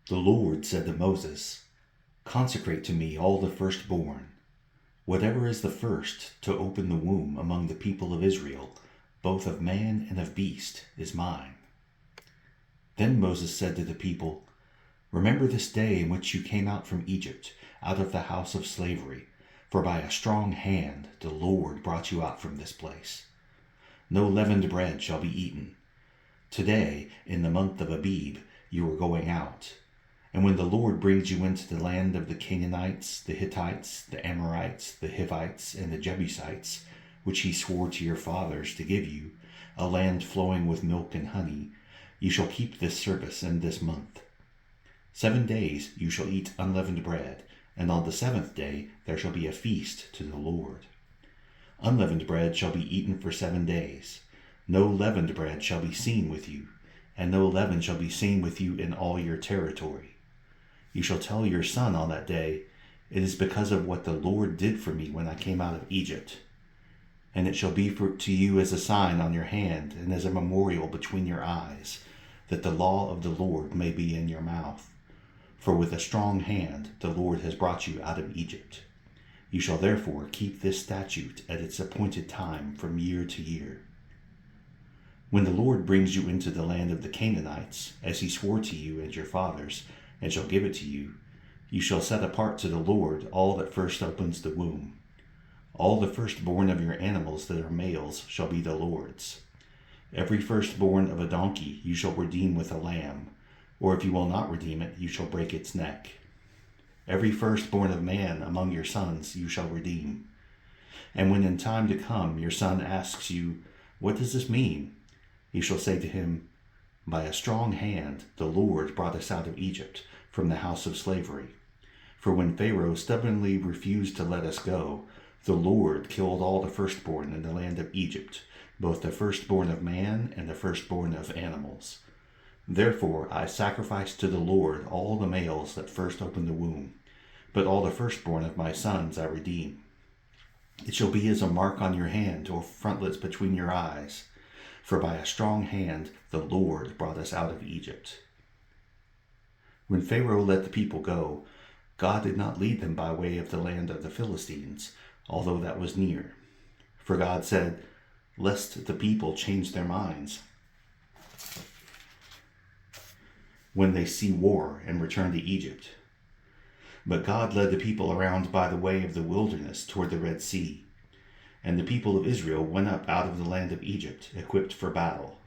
The Lord said to Moses, "Consecrate to me all the firstborn. Whatever is the first to open the womb among the people of Israel, both of man and of beast, is mine." Then Moses said to the people, "Remember this day in which you came out from Egypt, out of the house of slavery, for by a strong hand the Lord brought you out from this place. No leavened bread shall be eaten. Today, in the month of Abib, you are going out. And when the Lord brings you into the land of the Canaanites, the Hittites, the Amorites, the Hivites, and the Jebusites, which he swore to your fathers to give you, a land flowing with milk and honey, you shall keep this service in this month. 7 days you shall eat unleavened bread, and on the 7th day there shall be a feast to the Lord. Unleavened bread shall be eaten for 7 days. No leavened bread shall be seen with you, and no leaven shall be seen with you in all your territory. You shall tell your son on that day, 'It is because of what the Lord did for me when I came out of Egypt.' And it shall be to you as a sign on your hand and as a memorial between your eyes, that the law of the Lord may be in your mouth. For with a strong hand the Lord has brought you out of Egypt. You shall therefore keep this statute at its appointed time from year to year. When the Lord brings you into the land of the Canaanites, as he swore to you and your fathers, and shall give it to you, you shall set apart to the Lord all that first opens the womb. All the firstborn of your animals that are males shall be the Lord's. Every firstborn of a donkey you shall redeem with a lamb, or if you will not redeem it, you shall break its neck. Every firstborn of man among your sons you shall redeem. And when in time to come your son asks you, 'What does this mean?' you shall say to him, 'By a strong hand the Lord brought us out of Egypt, from the house of slavery. For when Pharaoh stubbornly refused to let us go, the Lord killed all the firstborn in the land of Egypt, both the firstborn of man and the firstborn of animals. Therefore I sacrificed to the Lord all the males that first opened the womb, but all the firstborn of my sons I redeem. It shall be as a mark on your hand or frontlets between your eyes, for by a strong hand the Lord brought us out of Egypt." When Pharaoh let the people go, God did not lead them by way of the land of the Philistines, although that was near. For God said, "Lest the people change their minds when they see war and return to Egypt." But God led the people around by the way of the wilderness toward the Red Sea. And the people of Israel went up out of the land of Egypt, equipped for battle.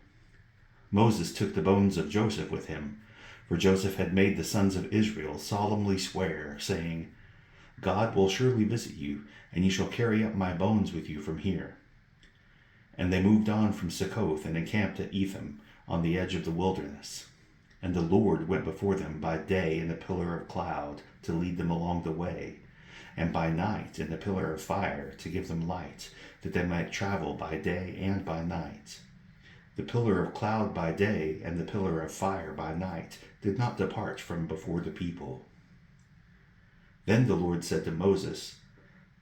Moses took the bones of Joseph with him, for Joseph had made the sons of Israel solemnly swear, saying, "God will surely visit you, and you shall carry up my bones with you from here." And they moved on from Succoth and encamped at Etham, on the edge of the wilderness. And the Lord went before them by day in a pillar of cloud to lead them along the way, and by night in a pillar of fire to give them light, that they might travel by day and by night. The pillar of cloud by day and the pillar of fire by night did not depart from before the people. Then the Lord said to Moses,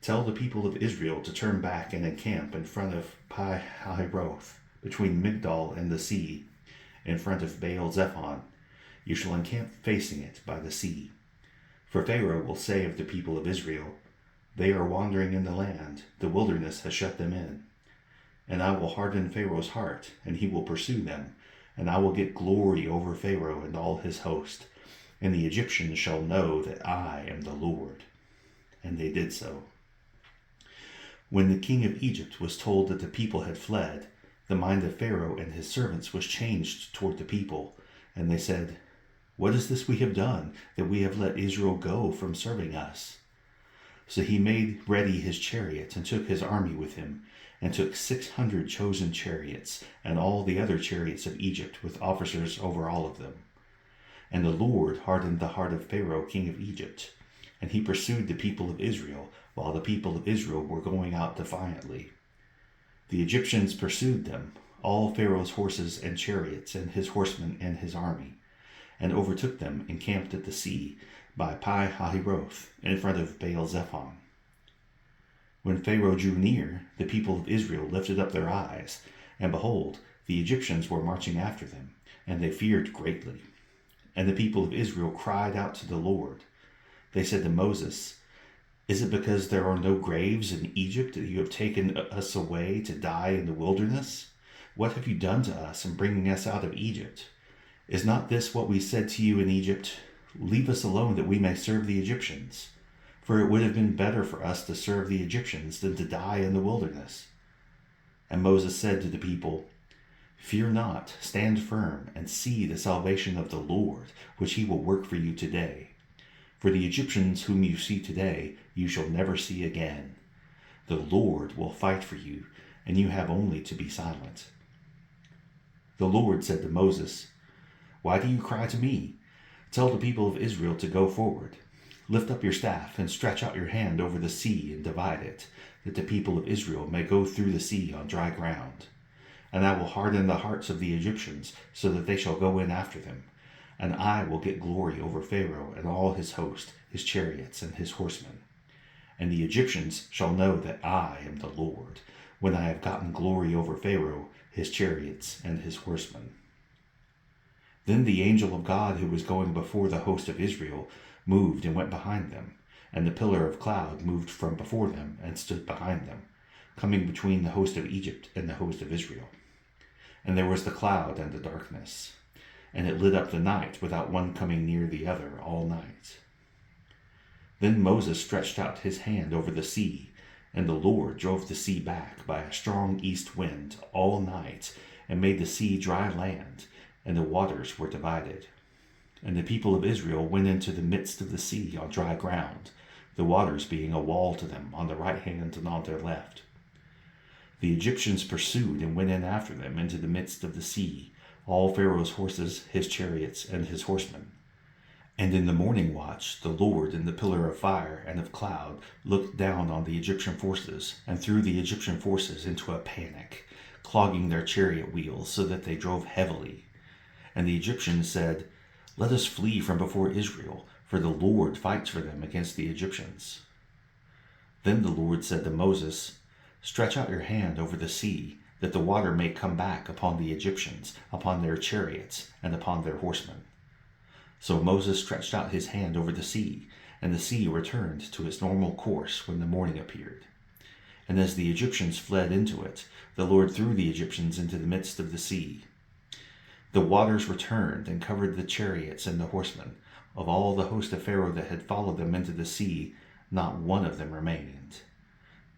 "Tell the people of Israel to turn back and encamp in front of Pi-hahiroth, between Migdol and the sea, in front of Baal-zephon. You shall encamp facing it by the sea. For Pharaoh will say of the people of Israel, 'They are wandering in the land, the wilderness has shut them in.' And I will harden Pharaoh's heart, and he will pursue them, and I will get glory over Pharaoh and all his host, and the Egyptians shall know that I am the Lord." And they did so. When the king of Egypt was told that the people had fled, the mind of Pharaoh and his servants was changed toward the people, and they said, "What is this we have done, that we have let Israel go from serving us?" So he made ready his chariot and took his army with him, and took 600 chosen chariots, and all the other chariots of Egypt with officers over all of them. And the Lord hardened the heart of Pharaoh king of Egypt, and he pursued the people of Israel, while the people of Israel were going out defiantly. The Egyptians pursued them, all Pharaoh's horses and chariots, and his horsemen and his army, and overtook them encamped at the sea by Pi-hahiroth, in front of Baal-zephon. When Pharaoh drew near, the people of Israel lifted up their eyes, and behold, the Egyptians were marching after them, and they feared greatly. And the people of Israel cried out to the Lord. They said to Moses, "Is it because there are no graves in Egypt that you have taken us away to die in the wilderness? What have you done to us in bringing us out of Egypt? Is not this what we said to you in Egypt? Leave us alone that we may serve the Egyptians. For it would have been better for us to serve the Egyptians than to die in the wilderness." And Moses said to the people, "Fear not, stand firm, and see the salvation of the Lord, which he will work for you today. For the Egyptians whom you see today, you shall never see again. The Lord will fight for you, and you have only to be silent." The Lord said to Moses, "Why do you cry to me? Tell the people of Israel to go forward. Lift up your staff and stretch out your hand over the sea and divide it, that the people of Israel may go through the sea on dry ground. And I will harden the hearts of the Egyptians, so that they shall go in after them. And I will get glory over Pharaoh and all his host, his chariots, and his horsemen. And the Egyptians shall know that I am the Lord, when I have gotten glory over Pharaoh, his chariots, and his horsemen." Then the angel of God who was going before the host of Israel moved and went behind them, and the pillar of cloud moved from before them and stood behind them, coming between the host of Egypt and the host of Israel. And there was the cloud and the darkness, and it lit up the night without one coming near the other all night. Then Moses stretched out his hand over the sea, and the Lord drove the sea back by a strong east wind all night, and made the sea dry land, and the waters were divided. And the people of Israel went into the midst of the sea on dry ground, the waters being a wall to them on the right hand and on their left. The Egyptians pursued and went in after them into the midst of the sea, all Pharaoh's horses, his chariots, and his horsemen. And in the morning watch, the Lord in the pillar of fire and of cloud looked down on the Egyptian forces and threw the Egyptian forces into a panic, clogging their chariot wheels so that they drove heavily. And the Egyptians said, "Let us flee from before Israel, for the Lord fights for them against the Egyptians." Then the Lord said to Moses, "Stretch out your hand over the sea, that the water may come back upon the Egyptians, upon their chariots, and upon their horsemen." So Moses stretched out his hand over the sea, and the sea returned to its normal course when the morning appeared. And as the Egyptians fled into it, the Lord threw the Egyptians into the midst of the sea. The waters returned and covered the chariots and the horsemen. Of all the host of Pharaoh that had followed them into the sea, not one of them remained.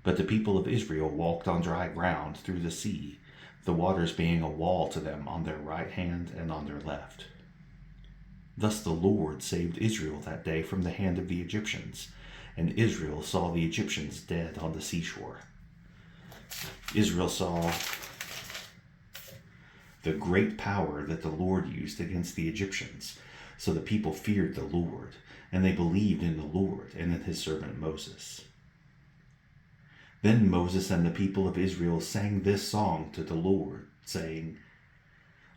But the people of Israel walked on dry ground through the sea, the waters being a wall to them on their right hand and on their left. Thus the Lord saved Israel that day from the hand of the Egyptians, and Israel saw the Egyptians dead on the seashore. Israel saw the great power that the Lord used against the Egyptians, so the people feared the Lord, and they believed in the Lord and in his servant Moses. Then Moses and the people of Israel sang this song to the Lord, saying,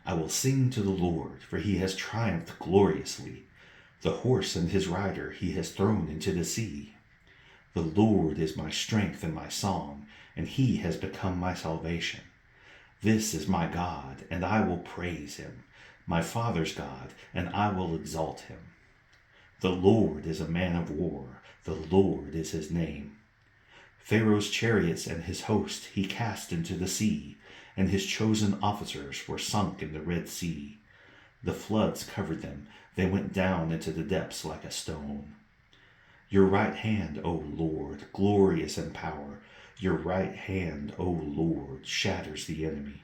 "I will sing to the Lord, for he has triumphed gloriously. The horse and his rider he has thrown into the sea. The Lord is my strength and my song, and he has become my salvation. This is my God, and I will praise him, my father's God, and I will exalt him. The Lord is a man of war, the Lord is his name. Pharaoh's chariots and his host he cast into the sea, and his chosen officers were sunk in the Red Sea. The floods covered them, they went down into the depths like a stone. Your right hand, O Lord, glorious in power, your right hand, O Lord, shatters the enemy.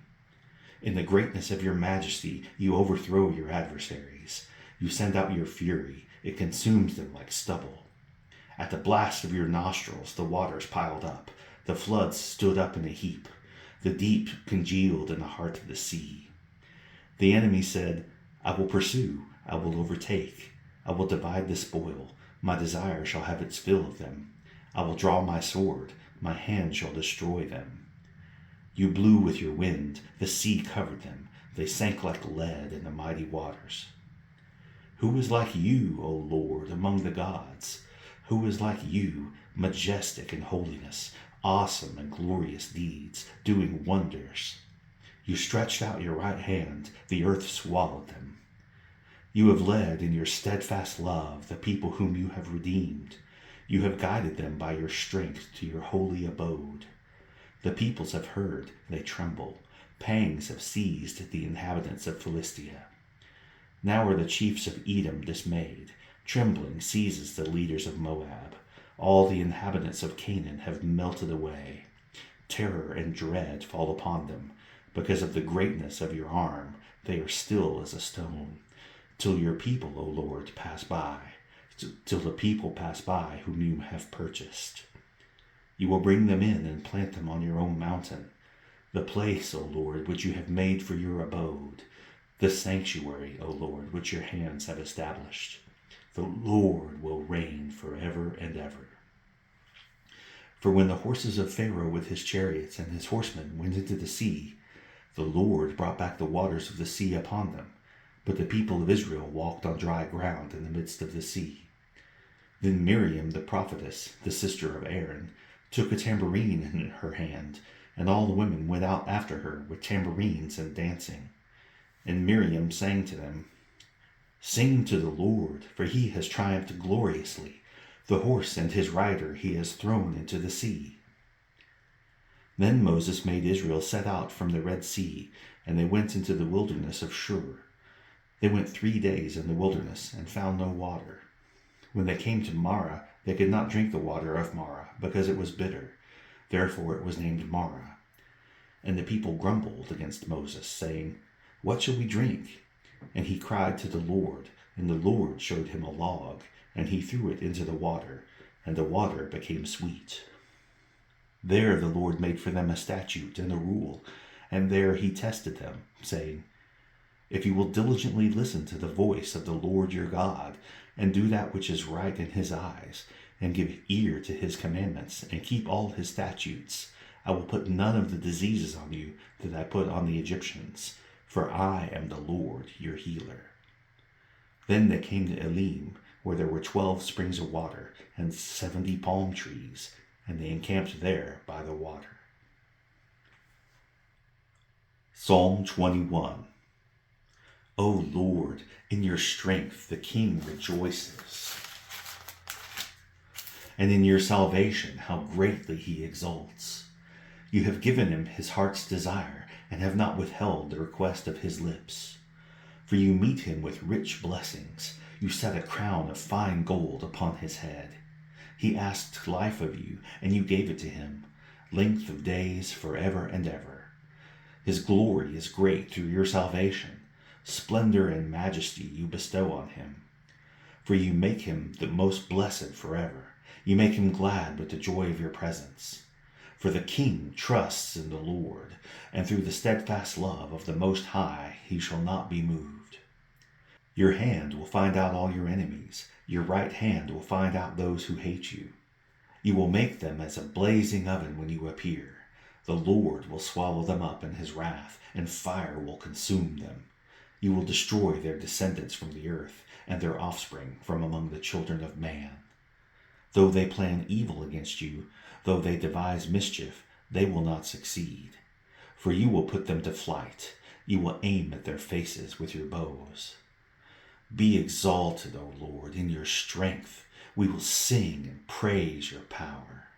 In the greatness of your majesty, you overthrow your adversaries. You send out your fury, it consumes them like stubble. At the blast of your nostrils, the waters piled up. The floods stood up in a heap. The deep congealed in the heart of the sea. The enemy said, I will pursue, I will overtake, I will divide the spoil. My desire shall have its fill of them. I will draw my sword, my hand shall destroy them. You blew with your wind, the sea covered them. They sank like lead in the mighty waters. Who is like you, O Lord, among the gods? Who is like you, majestic in holiness, awesome in glorious deeds, doing wonders? You stretched out your right hand, the earth swallowed them. You have led in your steadfast love the people whom you have redeemed. You have guided them by your strength to your holy abode. The peoples have heard, they tremble. Pangs have seized the inhabitants of Philistia. Now are the chiefs of Edom dismayed. Trembling seizes the leaders of Moab. All the inhabitants of Canaan have melted away. Terror and dread fall upon them. Because of the greatness of your arm, they are still as a stone. Till your people, O Lord, pass by. Till the people pass by whom you have purchased. You will bring them in and plant them on your own mountain, the place, O Lord, which you have made for your abode, the sanctuary, O Lord, which your hands have established. The Lord will reign forever and ever. For when the horses of Pharaoh with his chariots and his horsemen went into the sea, the Lord brought back the waters of the sea upon them, but the people of Israel walked on dry ground in the midst of the sea. Then Miriam the prophetess, the sister of Aaron, took a tambourine in her hand, and all the women went out after her with tambourines and dancing. And Miriam sang to them, "Sing to the Lord, for he has triumphed gloriously. The horse and his rider he has thrown into the sea." Then Moses made Israel set out from the Red Sea, and they went into the wilderness of Shur. They went 3 days in the wilderness and found no water. When they came to Marah, they could not drink the water of Marah, because it was bitter. Therefore it was named Marah. And the people grumbled against Moses, saying, "What shall we drink?" And he cried to the Lord, and the Lord showed him a log, and he threw it into the water, and the water became sweet. There the Lord made for them a statute and a rule, and there he tested them, saying, "If you will diligently listen to the voice of the Lord your God, and do that which is right in his eyes, and give ear to his commandments, and keep all his statutes, I will put none of the diseases on you that I put on the Egyptians, for I am the Lord your healer." Then they came to Elim, where there were 12 springs of water and 70 palm trees, and they encamped there by the water. Psalm 21. O Lord, in your strength the king rejoices, and in your salvation how greatly he exults. You have given him his heart's desire, and have not withheld the request of his lips. For you meet him with rich blessings. You set a crown of fine gold upon his head. He asked life of you, and you gave it to him, length of days forever and ever. His glory is great through your salvation. Splendor and majesty you bestow on him. For you make him the most blessed forever. You make him glad with the joy of your presence. For the king trusts in the Lord, and through the steadfast love of the Most High he shall not be moved. Your hand will find out all your enemies. Your right hand will find out those who hate you. You will make them as a blazing oven when you appear. The Lord will swallow them up in his wrath, and fire will consume them. You will destroy their descendants from the earth, and their offspring from among the children of man. Though they plan evil against you, though they devise mischief, they will not succeed. For you will put them to flight. You will aim at their faces with your bows. Be exalted, O Lord, in your strength. We will sing and praise your power.